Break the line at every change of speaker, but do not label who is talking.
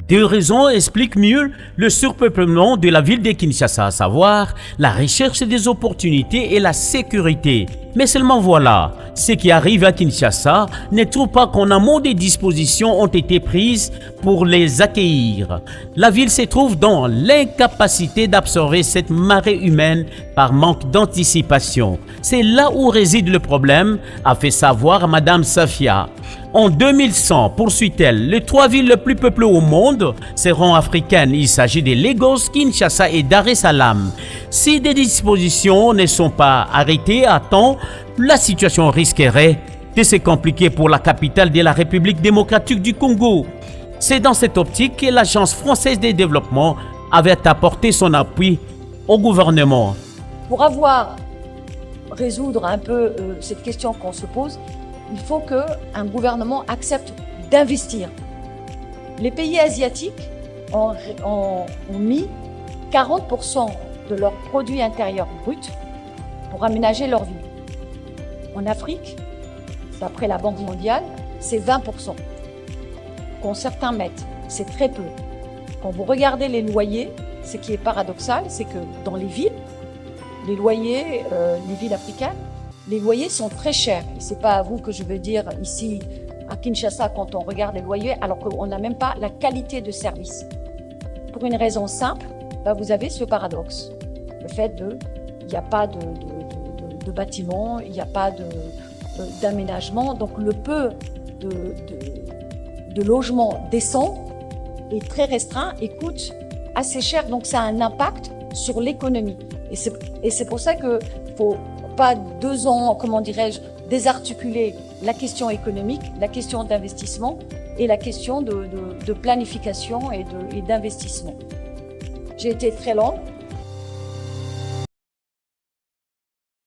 Deux raisons expliquent mieux le surpeuplement de la ville de Kinshasa, à savoir la recherche des opportunités et la sécurité. Mais seulement voilà, ceux qui arrivent à Kinshasa ne trouvent pas qu'en amont des dispositions ont été prises pour les accueillir. La ville se trouve dans l'incapacité d'absorber cette marée humaine par manque d'anticipation. C'est là où réside le problème, a fait savoir Madame Safia. En 2100, poursuit-elle, les trois villes les plus peuplées au monde seront africaines. Il s'agit de Lagos, Kinshasa et Dar es Salaam. Si des dispositions ne sont pas arrêtées à temps, la situation risquerait de se compliquer pour la capitale de la République démocratique du Congo. C'est dans cette optique que l'Agence française de développement avait apporté son appui au gouvernement.
Pour résoudre un peu cette question qu'on se pose, il faut qu'un gouvernement accepte d'investir. Les pays asiatiques ont mis 40% de leur produit intérieur brut pour aménager leur vie. En Afrique, d'après la Banque mondiale, c'est 20%. Quand certains mettent, c'est très peu. Quand vous regardez les loyers, ce qui est paradoxal, c'est que dans les villes, les villes africaines, les loyers sont très chers. Et c'est pas à vous que je veux dire ici à Kinshasa quand on regarde les loyers, alors qu'on n'a même pas la qualité de service. Pour une raison simple, vous avez ce paradoxe. Le fait il n'y a pas de bâtiments, il n'y a pas d'aménagement, donc le peu de logements décents est très restreint et coûte assez cher, donc ça a un impact sur l'économie. Et c'est pour ça qu'il faut pas 2 ans, désarticuler la question économique, la question d'investissement et la question de planification et d'investissement. J'ai été très longue,